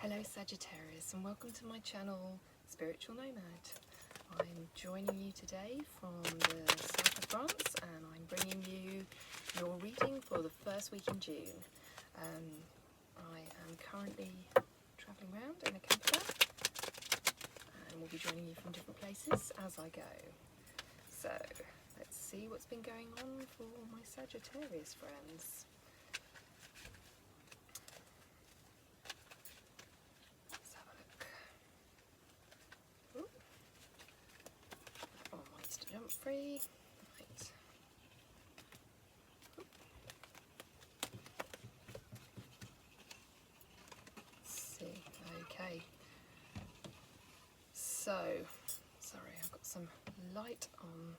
Hello Sagittarius, and welcome to my channel Spiritual Nomad. I'm joining you today from the south of France, and I'm bringing you your reading for the first week in June. I am currently travelling around in a camper van, and we'll be joining you from different places as I go. So let's see what's been going on for my Sagittarius friends. Jump free. Right. Let's see. Okay. So, sorry, I've got some light on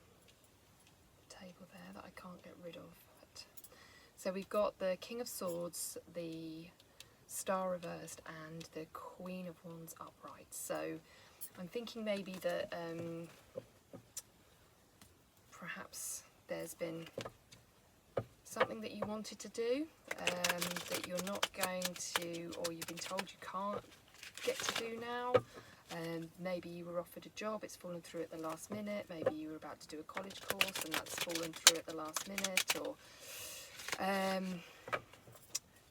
the table there that I can't get rid of. But, so we've got the King of Swords, the Star reversed, and the Queen of Wands upright. So I'm thinking maybe that perhaps there's been something that you wanted to do that you're not going to, or you've been told you can't get to do now. Maybe you were offered a job, it's fallen through at the last minute. Maybe you were about to do a college course and that's fallen through at the last minute. Or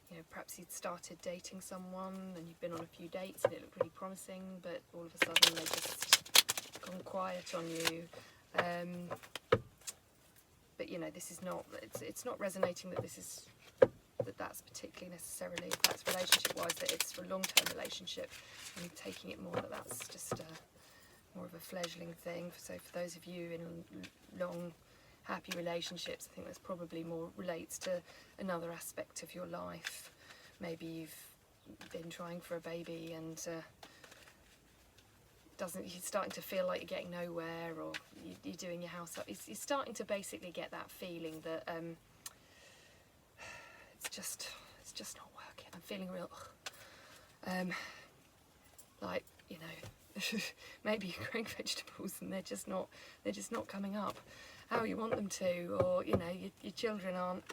you know, perhaps you'd started dating someone and you've been on a few dates and it looked really promising, but all of a sudden they've just gone quiet on you. But you know, this is not, it's not resonating that this is, that's particularly necessarily, if that's relationship wise, that it's for a long-term relationship, and you're taking it more that that's just more of a fledgling thing. So for those of you in long happy relationships, I think this probably more relates to another aspect of your life. Maybe you've been trying for a baby and you're starting to feel like you're getting nowhere, or you're doing your house up. You're starting to basically get that feeling that it's just not working. I'm feeling real like, you know, maybe you're growing vegetables and they're just not coming up how you want them to, or you know, your children aren't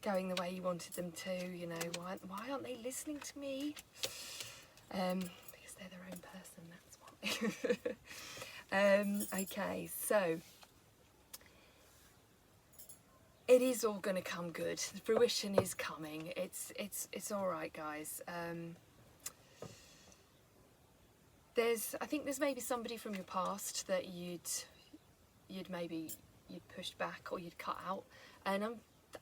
going the way you wanted them to. You know, why aren't they listening to me? Because they're their own person, that's why. Okay, so it is all going to come good. The fruition is coming. It's all right, guys. I think there's maybe somebody from your past that you'd pushed back or you'd cut out, and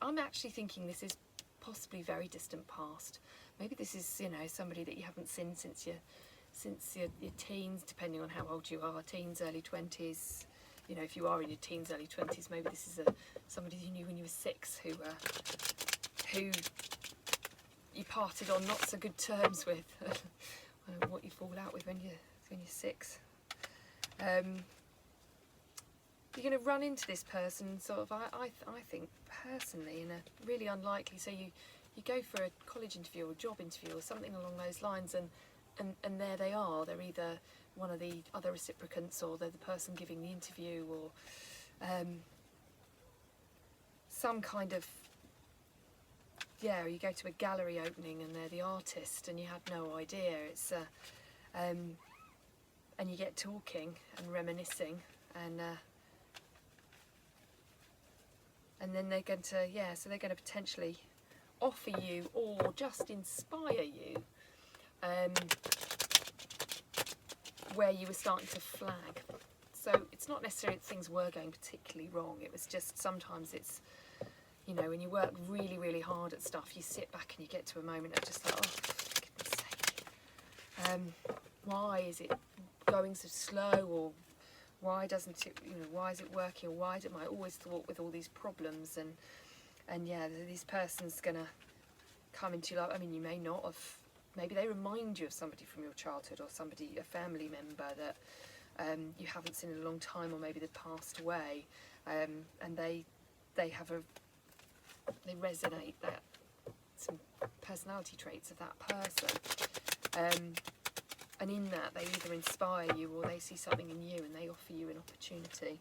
I'm actually thinking this is possibly very distant past. Maybe this is, you know, somebody that you haven't seen since your teens, depending on how old you are, teens, early 20s. You know, if you are in your teens, early 20s, maybe this is somebody you knew when you were 6 who you parted on not so good terms with. I don't know what you fall out with when you're 6. You're going to run into this person, sort of, I think, personally, in a really unlikely, so you go for a college interview or a job interview or something along those lines, and there they are. They're either one of the other reciprocants, or they're the person giving the interview, or some kind of, yeah, you go to a gallery opening and they're the artist and you had no idea. It's and you get talking and reminiscing, and then they're going to, yeah, so they're going to potentially offer you or just inspire you where you were starting to flag. So it's not necessarily that things were going particularly wrong. It was just sometimes it's, you know, when you work really, really hard at stuff, you sit back and you get to a moment of just like, oh, for goodness sake, why is it going so slow, or why doesn't it, you know, why is it working, or why am I always thought with all these problems, and yeah, this person's gonna come into your life. I mean, you may not have, maybe they remind you of somebody from your childhood, or somebody, a family member that you haven't seen in a long time, or maybe they've passed away, and they resonate that, some personality traits of that person, and in that they either inspire you or they see something in you and they offer you an opportunity.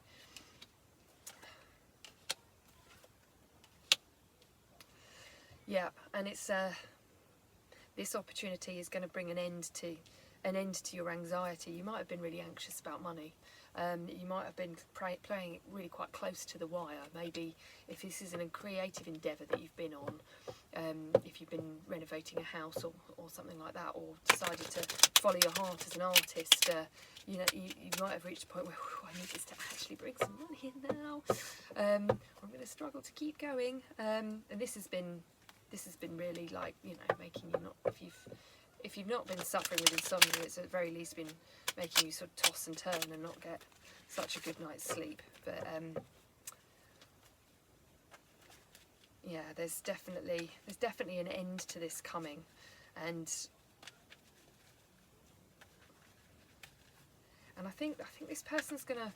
Yeah, and it's this opportunity is going to bring an end to your anxiety. You might have been really anxious about money. You might have been playing it really quite close to the wire. Maybe if this is a creative endeavour that you've been on, if you've been renovating a house or something like that, or decided to follow your heart as an artist, you might have reached a point where I need this to actually bring some money in now. I'm going to struggle to keep going. And this has been really, like, making you not, if you've not been suffering with insomnia, it's at the very least been making you sort of toss and turn and not get such a good night's sleep. But yeah, there's definitely an end to this coming, and I think this person's gonna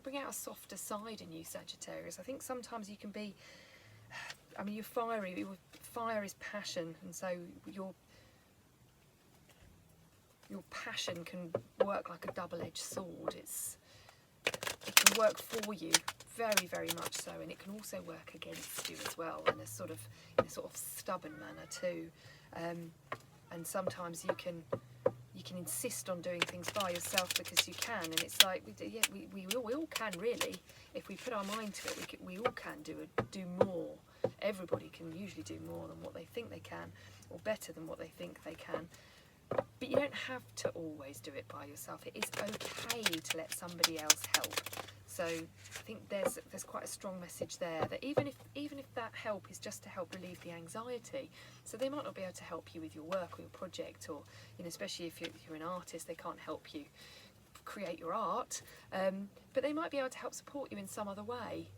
bring out a softer side in you, Sagittarius. I think sometimes you can be, I mean, you're fiery. Fire is passion, and so your passion can work like a double-edged sword. It can work for you, very, very much so, and it can also work against you as well, in a sort of stubborn manner too. And sometimes you can insist on doing things by yourself because you can, and it's like we all can, really. If we put our mind to it, we all can do more. Everybody can usually do more than what they think they can, or better than what they think they can. But you don't have to always do it by yourself. It is okay to let somebody else help. So I think there's quite a strong message there, that even if that help is just to help relieve the anxiety. So they might not be able to help you with your work or your project, or especially if you're an artist, they can't help you create your art. But they might be able to help support you in some other way.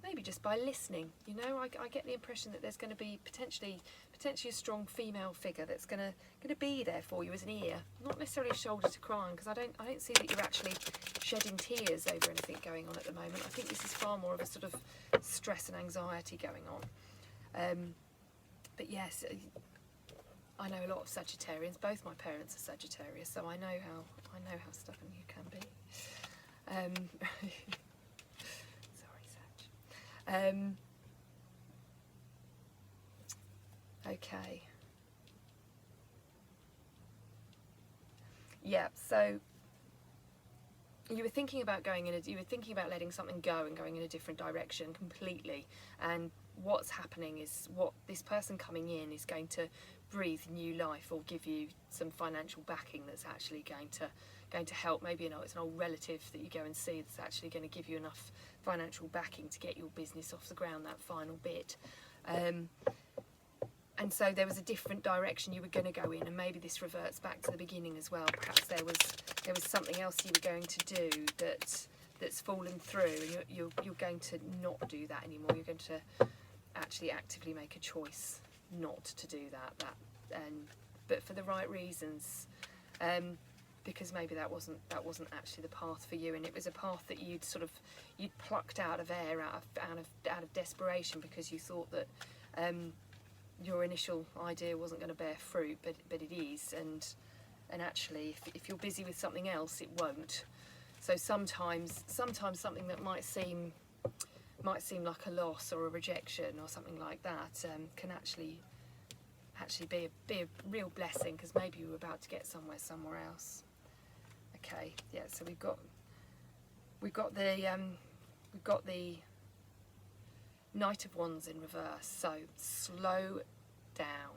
Maybe just by listening. I get the impression that there's going to be potentially a strong female figure that's going to be there for you as an ear, not necessarily a shoulder to cry on, because I don't see that you're actually shedding tears over anything going on at the moment. I think this is far more of a sort of stress and anxiety going on. But yes, I know a lot of Sagittarians. Both my parents are Sagittarius, so I know how stubborn you can be. Okay. Yeah, so you were thinking about letting something go and going in a different direction completely, and what's happening is what this person coming in is going to breathe new life or give you some financial backing that's actually going to help. Maybe it's an old relative that you go and see that's actually going to give you enough financial backing to get your business off the ground, that final bit. And so there was a different direction you were going to go in, and maybe this reverts back to the beginning as well. Perhaps there was something else you were going to do that's fallen through, and you're going to not do that anymore. You're going to actually actively make a choice not to do that, but for the right reasons. Because maybe that wasn't actually the path for you, and it was a path that you'd plucked out of air, out of desperation, because you thought that your initial idea wasn't going to bear fruit, but it is, and actually, if you're busy with something else, it won't. So sometimes something that might seem like a loss or a rejection or something like that can actually be a real blessing, because maybe you were about to get somewhere else. Okay, yeah. So we've got the Knight of Wands in reverse. So slow down.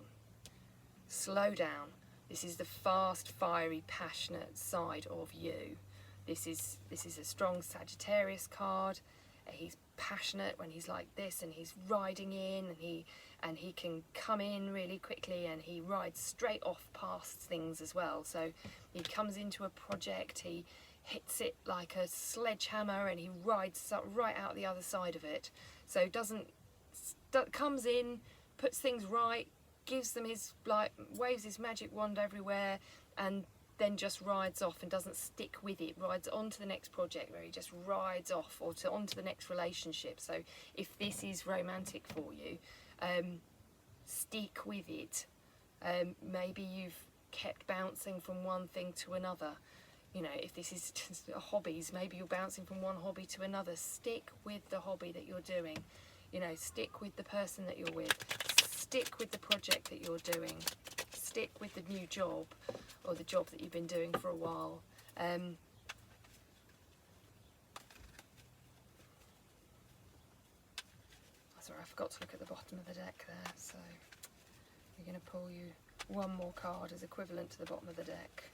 This is the fast, fiery, passionate side of you. This is a strong Sagittarius card. He's passionate when he's like this, and he's riding in, and he can come in really quickly, and he rides straight off past things as well. So he comes into a project, he hits it like a sledgehammer, and he rides right out the other side of it. So comes in, puts things right, gives them waves his magic wand everywhere, and then just rides off and doesn't stick with it, rides on to the next project, where he just rides off, or on to the next relationship. So if this is romantic for you, stick with it. Maybe you've kept bouncing from one thing to another. If this is just hobbies, maybe you're bouncing from one hobby to another. Stick with the hobby that you're doing. Stick with the person that you're with. Stick with the project that you're doing. stick with the new job or the job that you've been doing for a while. Sorry, I forgot to look at the bottom of the deck there, so we're going to pull you one more card as equivalent to the bottom of the deck.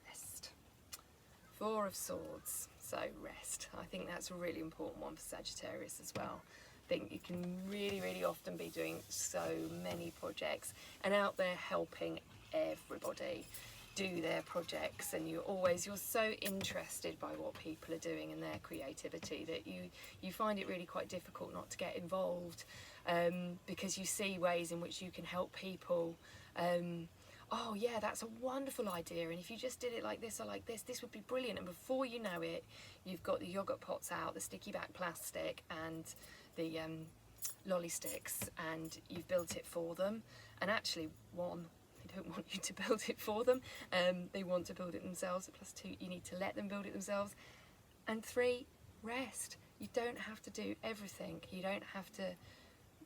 Rest. Four of Swords, so rest. I think that's a really important one for Sagittarius as well. I think you can really often be doing so many projects and out there helping everybody do their projects, and you're so interested by what people are doing and their creativity that you find it really quite difficult not to get involved, because you see ways in which you can help people. Oh yeah, that's a wonderful idea, and if you just did it like this or like this would be brilliant, and before you know it, you've got the yogurt pots out, the sticky back plastic and the lolly sticks, and you've built it for them. And actually, one, they don't want you to build it for them, they want to build it themselves. Plus two, you need to let them build it themselves. And three, rest. You don't have to do everything. You don't have to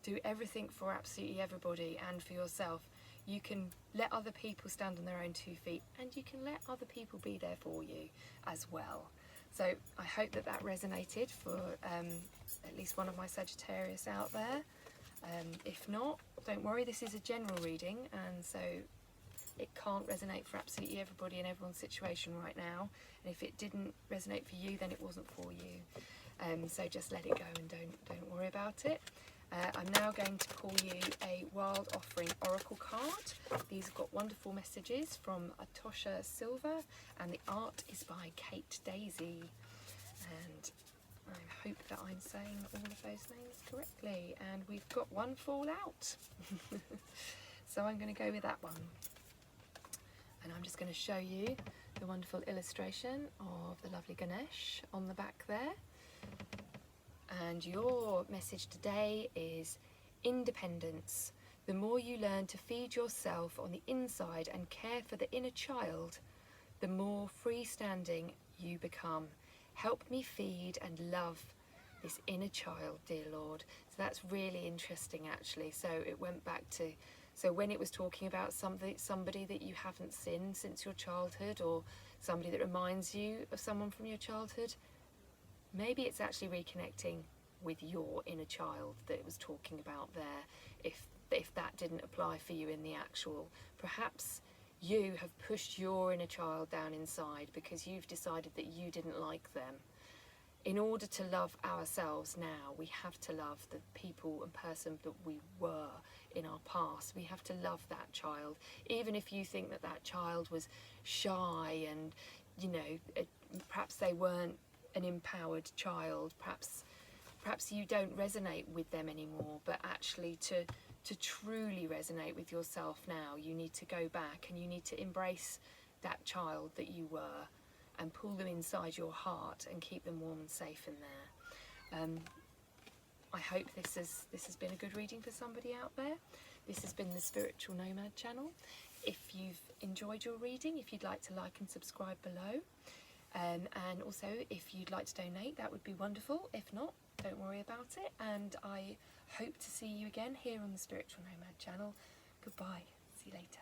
do everything for absolutely everybody and for yourself. You can let other people stand on their own 2 feet, and you can let other people be there for you as well. So I hope that that resonated for at least one of my Sagittarius out there. If not, don't worry, this is a general reading, and so it can't resonate for absolutely everybody in everyone's situation right now. And if it didn't resonate for you, then it wasn't for you. So just let it go and don't worry about it. I'm now going to pull you a Wild Offering Oracle card. These have got wonderful messages from Atosha Silver, and the art is by Kate Daisy. And I hope that I'm saying all of those names correctly. And we've got one fall out. So I'm going to go with that one. And I'm just going to show you the wonderful illustration of the lovely Ganesh on the back there. And your message today is independence. The more you learn to feed yourself on the inside and care for the inner child, the more freestanding you become. Help me feed and love this inner child, dear Lord. So that's really interesting, actually. So it went back to, so when it was talking about somebody that you haven't seen since your childhood, or somebody that reminds you of someone from your childhood, maybe it's actually reconnecting with your inner child that it was talking about there, if that didn't apply for you in the actual. Perhaps you have pushed your inner child down inside because you've decided that you didn't like them. In order to love ourselves now, we have to love the people and person that we were in our past. We have to love that child. Even if you think that that child was shy and, you know, perhaps they weren't an empowered child, perhaps you don't resonate with them anymore, but actually to truly resonate with yourself now, you need to go back and you need to embrace that child that you were and pull them inside your heart and keep them warm and safe in there. I hope this has been a good reading for somebody out there. This has been the Spiritual Nomad channel. If you've enjoyed your reading, if you'd like to like and subscribe below, and also if you'd like to donate, that would be wonderful. If not, don't worry about it, and I hope to see you again here on the Spiritual Nomad channel. Goodbye, see you later.